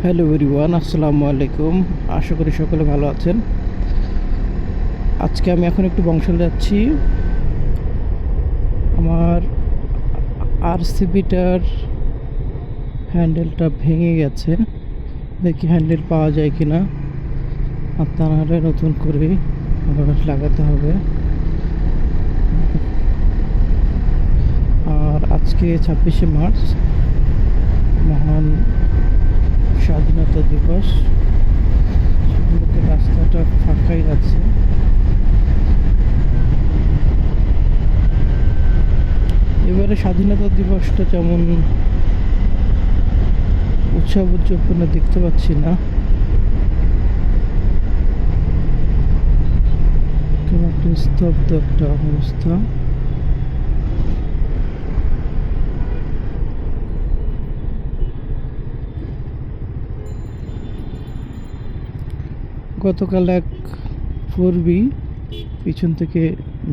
Hello everyone, আসসালামু আলাইকুম। আশা করি সকলে ভালো আছেন। আজকে আমি এখন একটু বংশালে যাচ্ছি। আমার আরসিবিটার হ্যান্ডেলটা ভেঙে গেছে, দেখি হ্যান্ডেল পাওয়া যায় কিনা, আর তা নাহলে নতুন করে আবার লাগাতে হবে। আর আজকে 26শে মার্চ, মহান স্বাধীনতা দিবস। সেগুলোতে রাস্তাটা ফাঁকাই আছে। এবারে স্বাধীনতা দিবসটা যেমন উৎসব উদযাপনে দেখতে পাচ্ছি না, কেমন একটা স্তব্ধ একটা অবস্থা। গতকাল এক 4B পিছন থেকে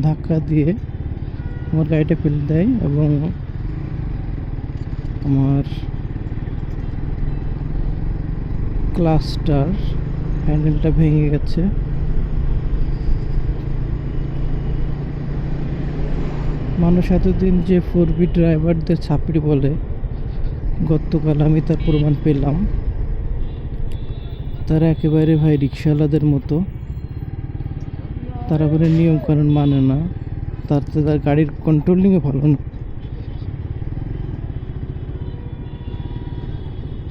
ধাক্কা দিয়ে আমার গাড়িটা ফেলে দেয় এবং আমার ক্লাসটার হ্যান্ডেলটা ভেঙে গেছে। মানুষ এতদিন যে 4B ড্রাইভারদের ছাপড়ি বলে, গতকাল আমি তার প্রমাণ পেলাম। তারা একেবারে ভাই রিক্সাওয়ালাদের মতো, তারা কোনো নিয়মকানুন মানে না, তার গাড়ির কন্ট্রোলিংও ভালো না।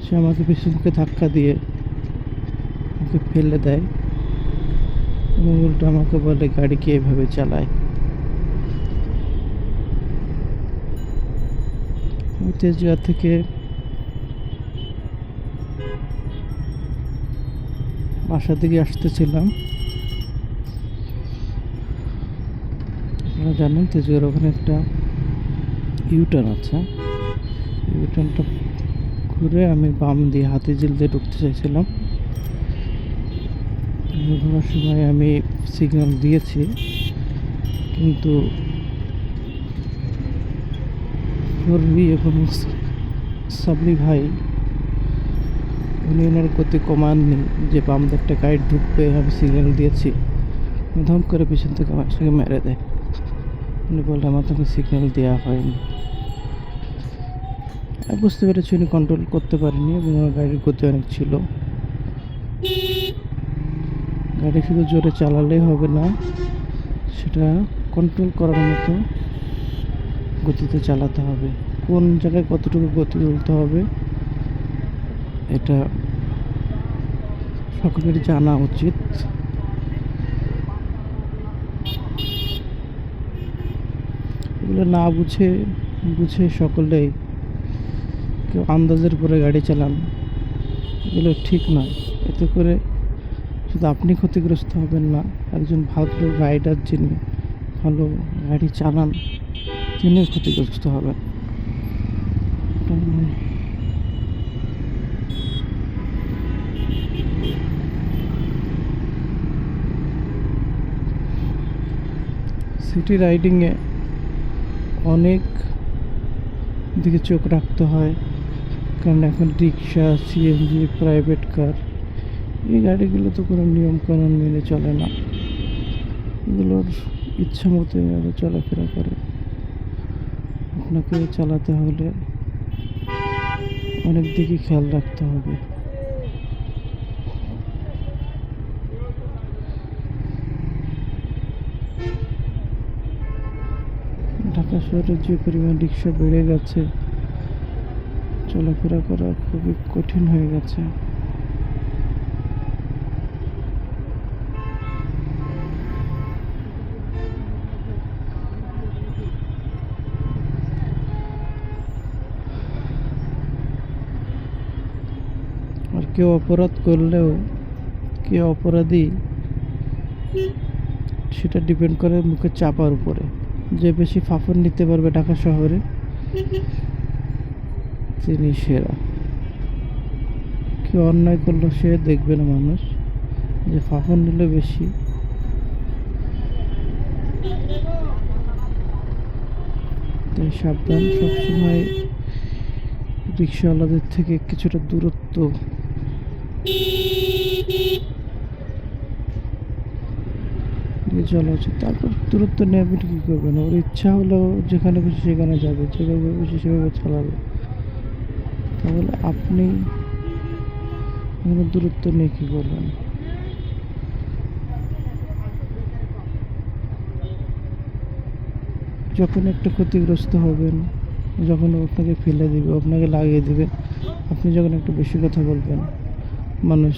সে আমাকে পিছন থেকে ধাক্কা দিয়ে আমাকে ফেলে দেয় এবং উল্টো আমাকে বলে গাড়ি কে এভাবে চালায়। আমি তেজগাঁ থেকে বাসা থেকে আসতেছিলাম। আপনারা জানেন তেজগাঁর ওখানে একটা ইউটার্ন আছে। ইউটার্নটা ঘুরে আমি বাম দিয়ে হাতিঝিল দিয়ে ঢুকতে চাইছিলাম। ঘোরার সময় আমি সিগন্যাল দিয়েছি, কিন্তু 4B এবং সাবলি ভাই উনি ওনার গতি কমাননি, যে বাম দিকে একটা গাড়ি ঢুকবে আমি সিগন্যাল দিয়েছি, ধম করে পিছন থেকে আমার সঙ্গে মেরে দেয়। উনি বললে আমার তখন সিগন্যাল দেওয়া হয়নি। আমি বুঝতে পেরেছি উনি কন্ট্রোল করতে পারেনি এবং আমার গাড়ির গতি অনেক ছিল। গাড়ি শুধু জোরে চালালেই হবে না, সেটা কন্ট্রোল করার মতো গতিতে চালাতে হবে। কোন জায়গায় কতটুকু গতি তুলতে হবে এটা সকলের জানা উচিত। এগুলো না বুঝে সকলেই কেউ আন্দাজের পরে গাড়ি চালান, এগুলো ঠিক নয়। এতে করে শুধু আপনি ক্ষতিগ্রস্ত হবেন না, একজন ভালো রাইডার যিনি ভালো গাড়ি চালান তিনিও ক্ষতিগ্রস্ত হবেন। সিটি রাইডিংয়ে অনেক দিকে চোখ রাখতে হয়, কারণ এখন রিক্সা, সিএনজি, প্রাইভেট কার, এই গাড়িগুলো তো কোনো নিয়মকানুন মেনে চলে না। এগুলোর ইচ্ছা মতো চলাফেরা করে। আপনাকে চালাতে হলে অনেক দিকে খেয়াল রাখতে হবে। ঢাকা শহরে যে পরিমাণ রিক্সা বেড়ে গেছে, চলাফেরা করা খুবই কঠিন হয়ে গেছে। আর কেউ অপরাধ করলেও কে অপরাধী সেটা ডিপেন্ড করে মুখে চাপার উপরে। যে বেশি ফাফন নিতে পারবে ঢাকা শহরে তিনি সেরা। কেউ অন্যায় করলো সে দেখবে না মানুষ, যে ফাফন নিলে বেশি তাই সাবধান। সবসময় রিক্সাওয়ালাদের থেকে কিছুটা দূরত্ব দিয়ে চলা উচিত। তারপর দূরত্ব নিয়ে আপনি কী করবেন? ওর ইচ্ছা হলো যেখানে খুশি সেখানে যাবে, যেভাবে খুশি সেভাবে চালাবে। তাহলে আপনি এখানে দূরত্ব নিয়ে কী করবেন? যখন একটা ক্ষতিগ্রস্ত হবেন, যখন ও আপনাকে ফেলে দিবে, আপনাকে লাগিয়ে দিবে, আপনি যখন একটু বেশি কথা বলবেন, মানুষ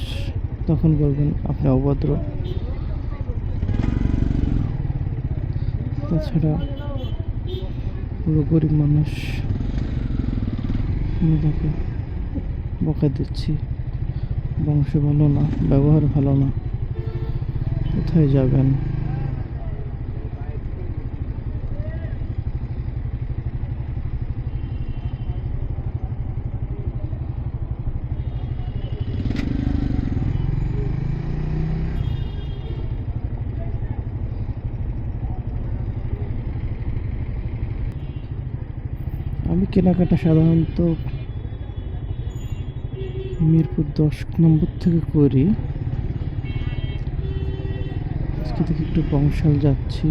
তখন বলবেন আপনি অভদ্র। তাছাড়া পুরো গরিব মানুষ, আমি তাকে বকা দিচ্ছি, বংশ ভালো না, ব্যবহার ভালো না, কোথায় যাবেন? আমি কেনাকাটা সাধারণত মিরপুর 10 নম্বর থেকে করি। আজকে দেখি একটু বংশাল যাচ্ছি।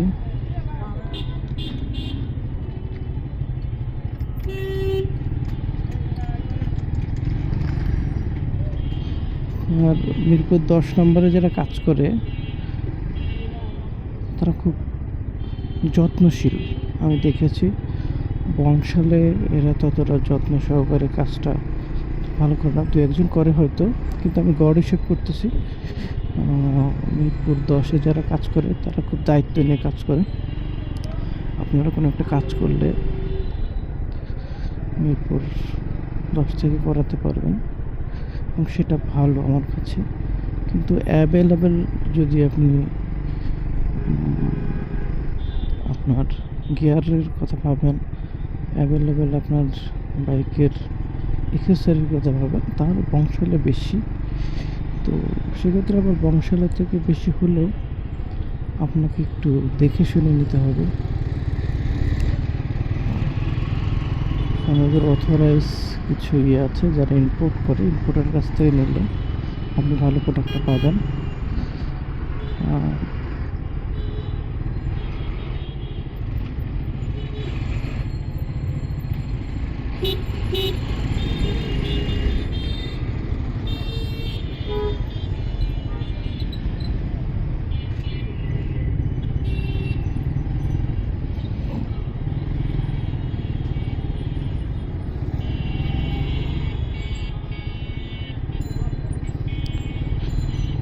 আর মিরপুর 10 নম্বরে যারা কাজ করে তারা খুব যত্নশীল, আমি দেখেছি। বংশালে এরা ততটা যত্ন সহকারে কাজটা ভালো করে না, দু একজন করে হয়তো, কিন্তু আমি গড় হিসেব করতেছি। মিরপুর 10-এ যারা কাজ করে তারা খুব দায়িত্ব নিয়ে কাজ করে। আপনারা কোনো একটা কাজ করলে মিরপুর 10 থেকে করাতে পারবেন এবং সেটা ভালো আমার কাছে। কিন্তু অ্যাভেলেবেল যদি আপনি আপনার গিয়ারের কথা ভাবেন, অ্যাভেলেবেল আপনার বাইকের এক্সেসরির কথা ভাবেন, তাহলে বংশালে বেশি। তো সেক্ষেত্রে আবার বংশালের থেকে বেশি হলেও আপনাকে একটু দেখে শুনে নিতে হবে। আমাদের অথরাইজ কিছু আছে যারা ইম্পোর্ট করে, ইম্পোর্টের কাছ থেকে নিলে আপনি ভালো প্রোডাক্টটা পাবেন।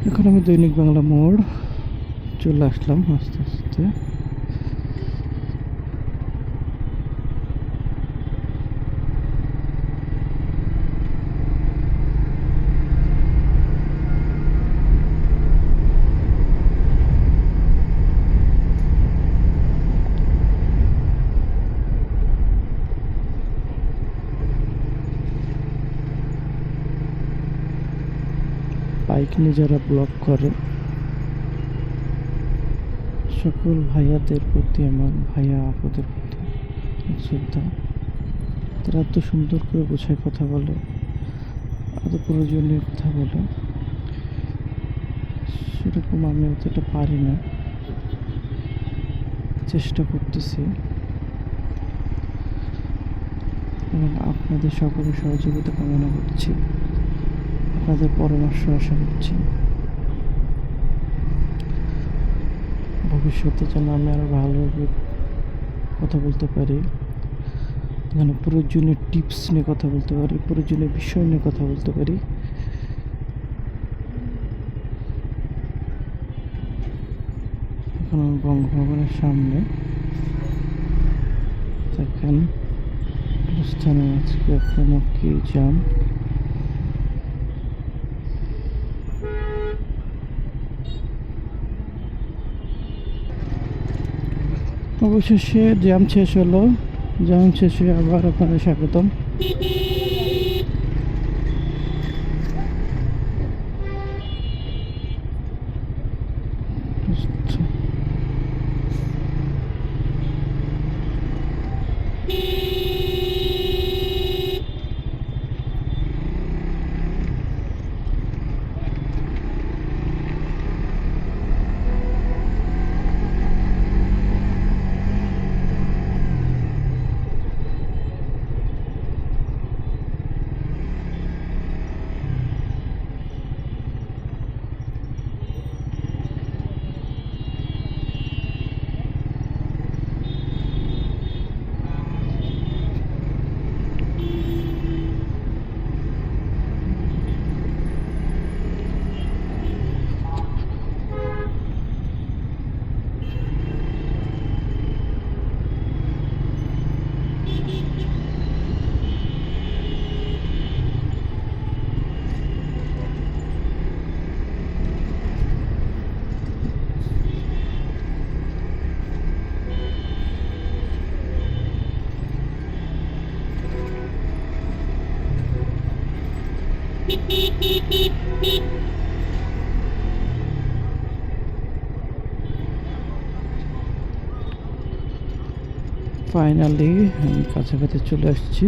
এখন আমি দৈনিক বাংলা মোড় চলে আসলাম আস্তে আস্তে। বাইক নিয়ে যারা ব্লগ করে সকল ভাইয়াদের প্রতি আমার, ভাইয়া আপুদের প্রতি শ্রদ্ধা। তারা এত সুন্দর করে বোঝায় কথা বলে, এত প্রয়োজনীয় কথা বলে, সেরকম আমি অতটা পারি না, চেষ্টা করতেছি। এবং আপনাদের সকলের সহযোগিতা কামনা করছি, আপনাদের পরামর্শ আশা করছি। ভবিষ্যতে যেন আমি আরও ভালোভাবে কথা বলতে পারি, যেন প্রয়োজনীয় টিপস নিয়ে কথা বলতে পারি, প্রয়োজনীয় বিষয় নিয়ে কথা বলতে পারি। এখন আমি বঙ্গভবনের সামনে, দেখেন স্থানে আজকে এখনো কি জ্যাম। অবশেষে জ্যাম শেষ হলো। জ্যাম শেষে আবার আপনাদের স্বাগতম। ফাইনালি আমি কাছাকাছি চলে আসছি।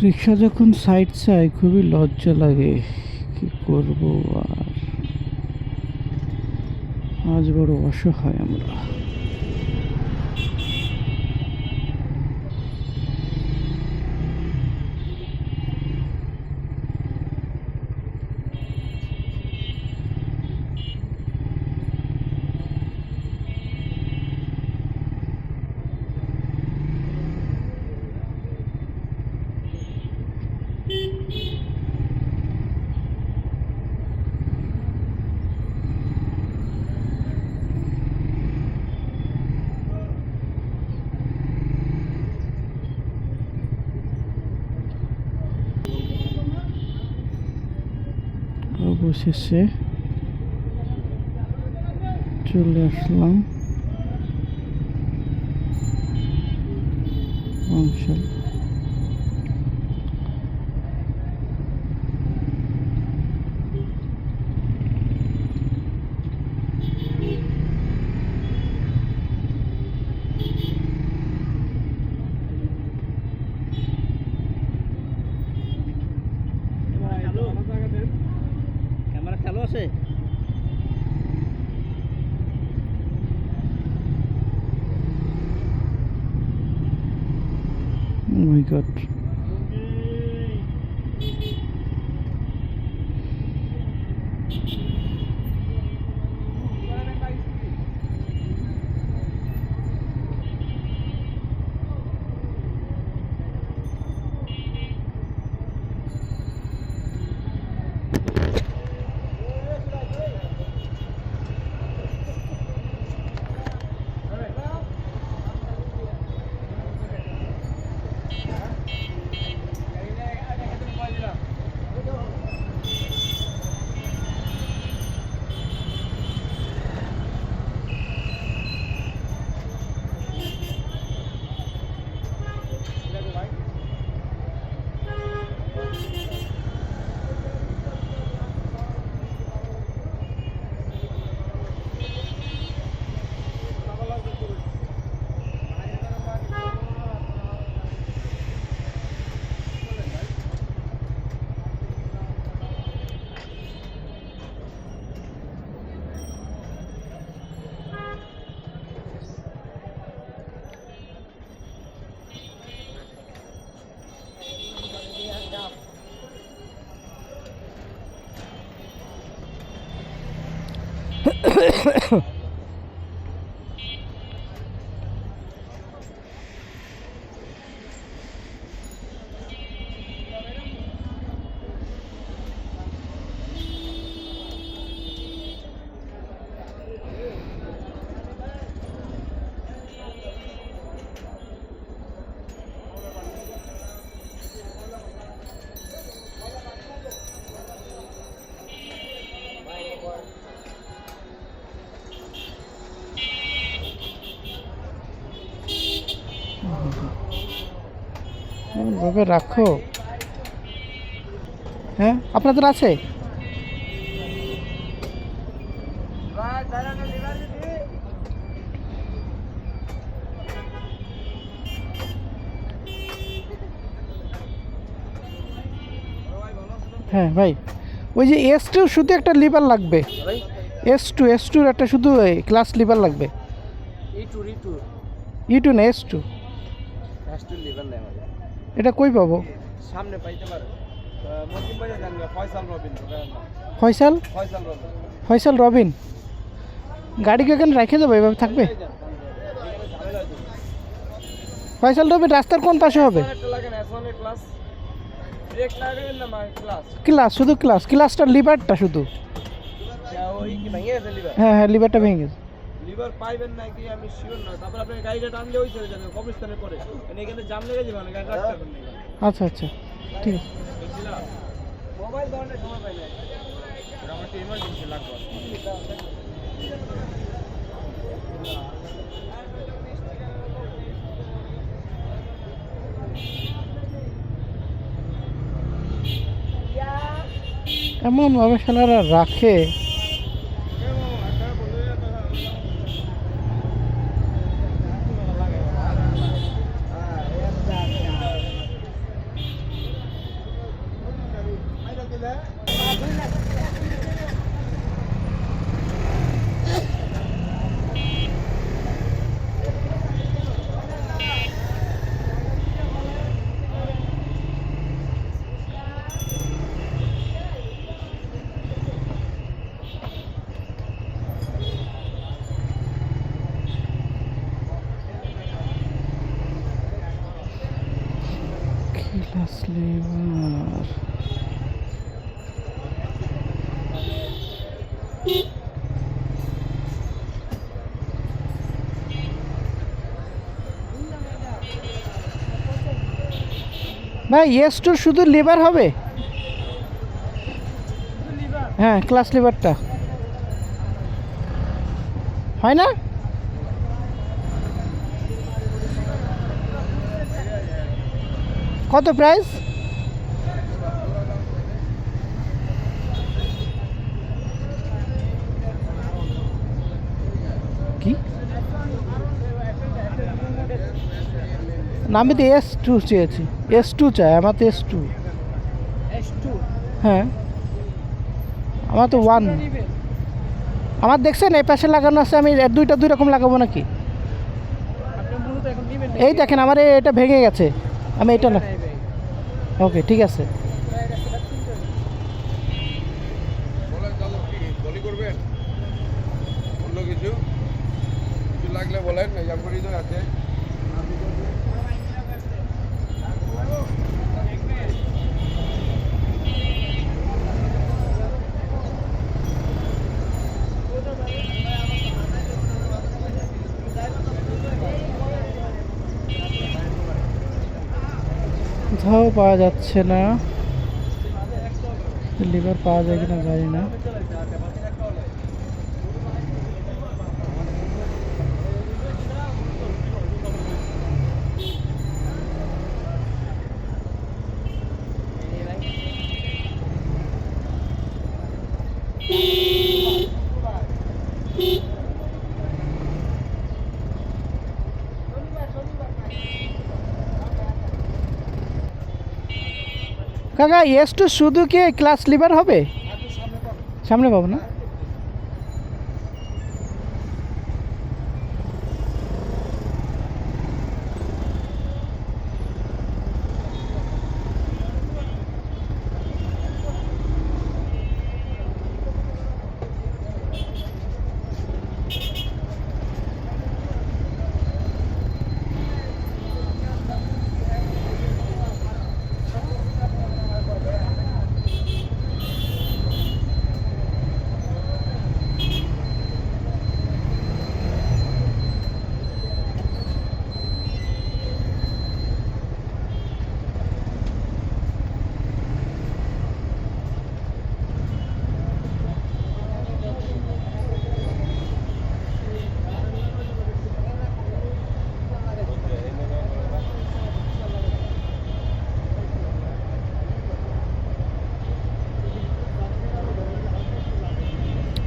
রিক্সা যখন সাইড চাই খুবই লজ্জা লাগে, কি করব আর। আজ বড় অসহায় আমরা। অবশেষে চলে আসলাম অঞ্চল। ক্যামেরা চালু আছে? Oh my God. ভাবে রাখো। হ্যাঁ, আপনাদের আছে? হ্যাঁ ভাই, ওই যে S2 শুধু একটা লিভার লাগবে। S2 একটা শুধু ক্লাস লিভার লাগবে। E2 না S2 লিভার নেই আমাদের। এটা কই পাবো? সামনে পাইতে পারে মতিম বাজার জানবে ফয়সাল রবিন। ফয়সাল ফয়সাল রবিন ফয়সাল রবিন গাড়িকে এখানে রেখে যাবো, এভাবে থাকবে? ফয়সাল রবিন রাস্তার কোন পাশে হবে? ক্লাস, শুধু ক্লাস, ক্লাসটা লিভারটা শুধু। হ্যাঁ হ্যাঁ, লিভারটা ভেঙে গেছে। লিভার পাইবেন নাকি আমি শিওর না। তারপর আপনি গাড়িটা টানলে ওই চলে যাবে কবরস্থানের পরে, মানে এখানে জাম লেগে যাবে, মানে গাড়ি রাখতে পারবেন না। আচ্ছা আচ্ছা, ঠিক আছে। মোবাইল ধরনের সময় পাই না, আমার তো ইমার্জেন্সি লাগবে। এমন ভাবে শালারা রাখে। ক্লাস লিভার, ভাই S2 শুধু লিভার হবে? হ্যাঁ, ক্লাস লিভারটা হয় না? কত প্রাইস? কি না, আমি তো S2 চেয়েছি, S2 চাই আমার, তো S2। হ্যাঁ, আমার তো 1। আমার দেখছেন এই পাশে লাগানো আছে, আমি দুইটা দুই রকম লাগাবো নাকি? এই দেখেন আমার এটা ভেঙে গেছে, আমি এটা না। ওকে, ঠিক আছে। কিছু লাগলে বলেন, জামপুরি তো আছে। কোথাও পাওয়া যাচ্ছে না, লিভার পাওয়া যায় কিনা জানি না। কাকা S2 শুধু কি ক্লাস লিভার হবে? সামনে পাবো না?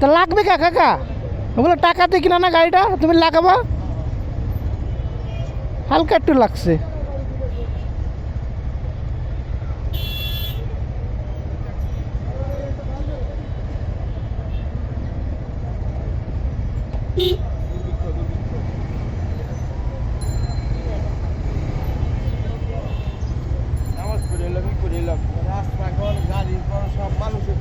তা লাগবে কাকা, ওগুলো টাকাতে কিনা না গাড়িটা, তুমি লাগাবা? হালকা একটু লাগছে। রাস্তাঘাট গাড়ি সব মানুষের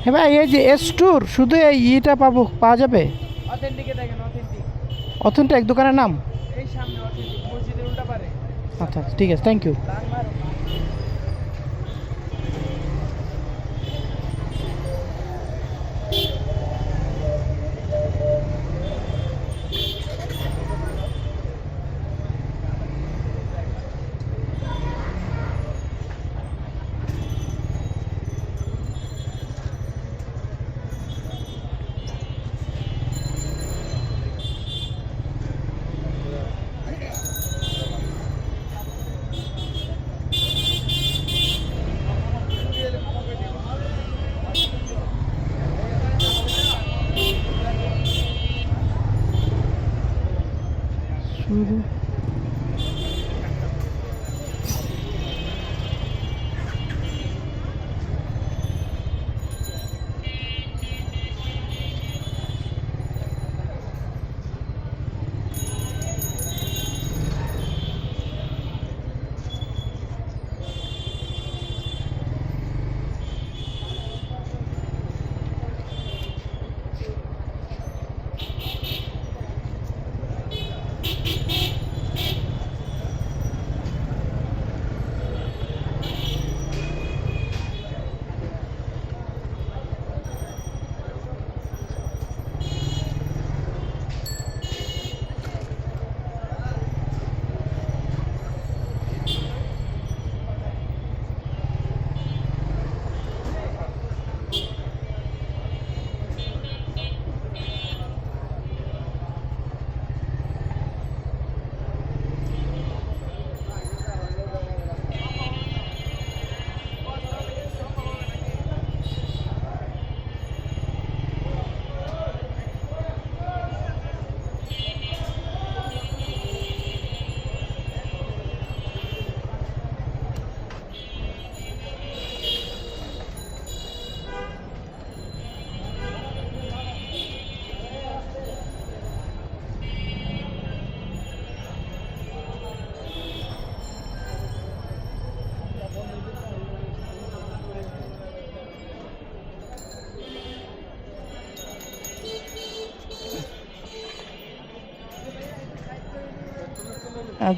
হ্যাঁ ভাই, এই যে এস ট্যুর শুধু এই ইটা পাওয়া যাবে? অথেন্টিকে দেখেন, অথেন্টিক অথেন্টিক দোকানের নাম? এই সামনে অথেন্টিক মসজিদের উল্টা পারে। আচ্ছা আচ্ছা, ঠিক আছে, থ্যাংক ইউ। শুরু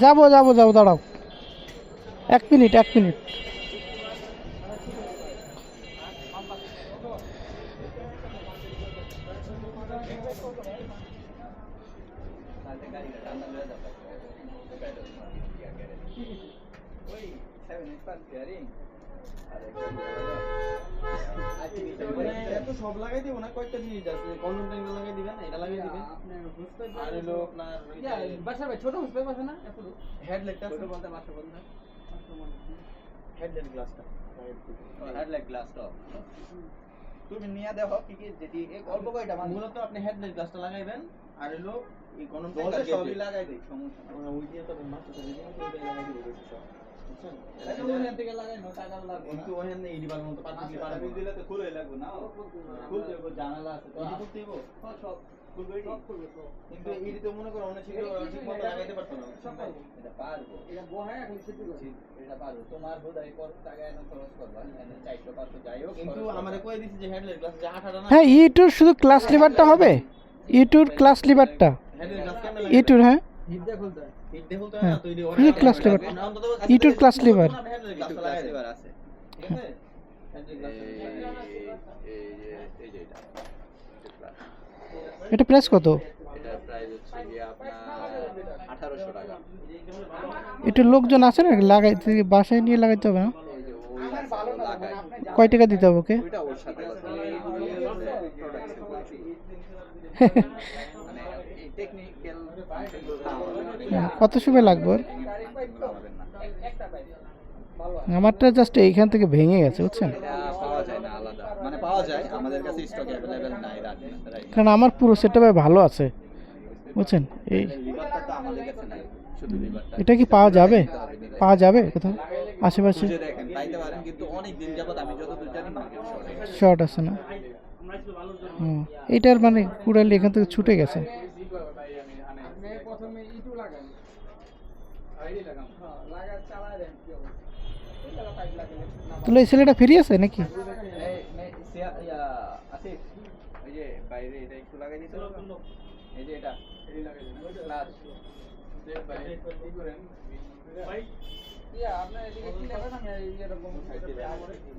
যাবো যাবো যাবো, দাঁড়াও 1 মিনিট 1 মিনিট। এত সব লাগাই দিব না, কয়েকটা জিনিস আছে, কন্ডম ট্যাঙ্গেল লাগাই দিবেন, এটা লাগাই দিবেন, আর হলো আপনার বাসা ভাই ছোট হুসপে পাশে না এপুরো হেডলাইটটা ছোট বলতে মাত্র বন্ধ হেডলাইট গ্লাসটা হেডলাইট গ্লাসটা তুমি নিয়ে দেখো কি কি যেটি এক অল্প কয়টা মানে মূলত আপনি হেডলাইট গ্লাসটা লাগাইবেন, আর হলো এই কন্ডম দলে ট্যাঙ্গেল সবই লাগাই দেই, সমস্যা না। ওই দিয়ে তো মাত্র তো দিয়ে ওইটা লাগাই দিব বেশি সব, বুঝছেন? ওখান থেকে লাগাই নো টাকা লাগবে কিন্তু ওখানে এই ডিবার মতো পারফেক্টলি পারবে তুমি দিলে তো খুলে লাগবে না খুলতে হবে, জানালা আছে তো এই করতে দিব সব খুলবে সব খুলবে তো কিন্তু এই তো মনে করো অনেক শীঘ্র ঠিক মতো লাগাইতে পারতো না, বুঝছেন ভাই? এটা পারবো, এটা বহায় এখন সেট করছি। এটা পারবো। তোমার বোধহয় কত টাকা এখন খরচ করবা, এনে 400 500 যাই হোক কিন্তু আমারে কই দিছি যে হেডলাইট গ্লাস যে 8 না হ্যাঁ, ইটুর শুধু ক্লাস লিভারটা হবে, ইটুর ক্লাস লিভারটা, হেডলাইট গ্লাস কেন ইটুর, হ্যাঁ হিট দিয়ে খুলতে হয়, হিট দিয়ে খুলতে হয় হ্যাঁ, না তো এই শুধু ক্লাস লিভার, ইটুর ক্লাস লিভার। হেডলাইট গ্লাস একটু লাগাই ক্লাস দেবেন, লিভার আছে। ঠিক আছে? হেডলাইট গ্লাস এই যে এটা এটা প্রাইস কত? এটা প্রাইস হচ্ছে কি আপনার 1800 টাকা। একটু লোকজন আছে না লাগাইতে, বাসায় নিয়ে লাগাইতে হবে না? এই যে ওই আছে, ও লাগাই কয় টাকা দিতে হবে ওকে? ওইটা ওর সাথে কথা বলে প্রোডাক্টস মানে এই টেকনিক্যাল কত সময় লাগবে ওর? আমারটা জাস্ট এইখান থেকে ভেঙে গেছে, বুঝছেন? এটা পাওয়া যায় না আলাদা, মানে পাওয়া যায় আমাদের কাছে স্টক অ্যাভেলেবেল নাই রাইট। কারণ আমার পুরো সেটআপে ভালো আছে, বুঝছেন? এই লিভারটা তো আমাদের কাছে নাই, শুধু লিভারটা। এটা কি পাওয়া যাবে? পাওয়া যাবে কোথাও আশেপাশে? খুঁজে দেখেন পাইতে পারেন, কিন্তু অনেক দিন যাবত আমি যতদূর জানি মার্কেট শর্ট। শর্ট আছে না? হুম, এইটার মানে কুড়ালি এখান থেকে ছুটে গেছে। প্রথমে ইটু লাগান, আইডি লাগান, হ্যাঁ লাগা চালা দেন কি হবে, এই লাগা পাইপ লাগালে তাহলে এই ছেলেটা ফ্রি আছে নাকি? এই লাগাই দিতে হবে। এই যে এটা ক্লাস আপনার এদিকে কি লেখা না আমি এরকম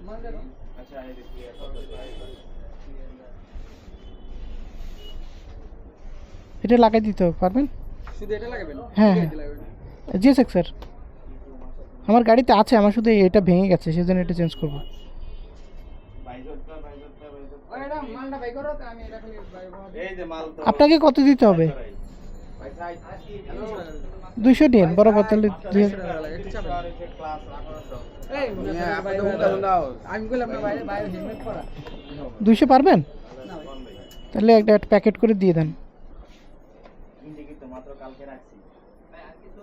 মান দেন। আচ্ছা এই দেখি এটা লাগাই দিতে পারবেন? শুধু এটা লাগাবেন? হ্যাঁ, কি হ্যাঁ। এটা লাগাবেন? জি স্যার, আমার গাড়িতে আছে, আমার শুধু এটা ভেঙে গেছে, সেজন্য এটা চেঞ্জ করবো। ও এটা মালটা বাই করো তো আমি এটা খালি এই যে মাল তো আপনাকে কত দিতে হবে? ভাই সাইড 200 দিন বরাবর, তাহলে 2000। ক্লাস 1800 এই আমি কইলাম না বাইরে বাইরে হেলমেট পরা 200 পারবেন? না ভাই তাহলে একটা প্যাকেট করে দিয়ে দেন। ইন্ডিকেট তো মাত্র কালকে রাখছি ভাই আর কিছু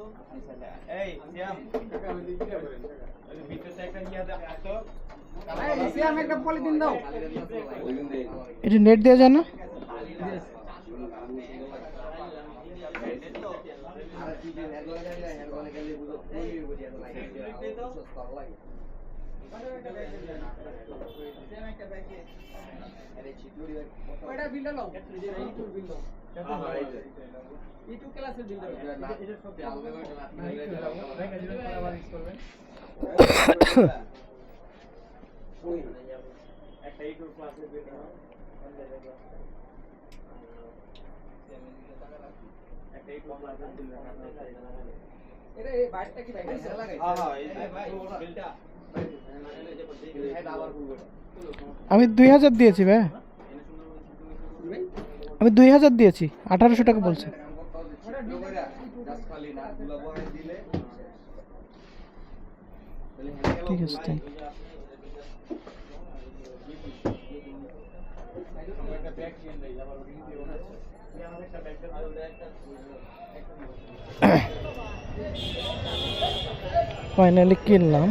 এই সিয়াম কাকা ওই দিকে করেন ওই ভিতরে একটা নিয়ে আসো এই সিয়াম একটা পলিথিন দাও। এটা নেট দেওয়া যায় না? ওটা বিল দাও ইউটিউব বিল দাও ইউটিউব ক্লাসের বিল দাও এটা সব একটা ইউটিউব ক্লাসে বিল দাও একটা ইউটিউব ক্লাসে বিল দাও এটা এই বাইকটা কি বাইক লাগাই? হ্যাঁ হ্যাঁ এই যে ভাই বিলটা হেড আবার করব আমি 2000 দিয়েছি ভাই, আমি 2000 দিয়েছি, 1800 টাকা বলছে। ঠিক আছে, থ্যাংক ইউ। ফাইনালি কিনলাম।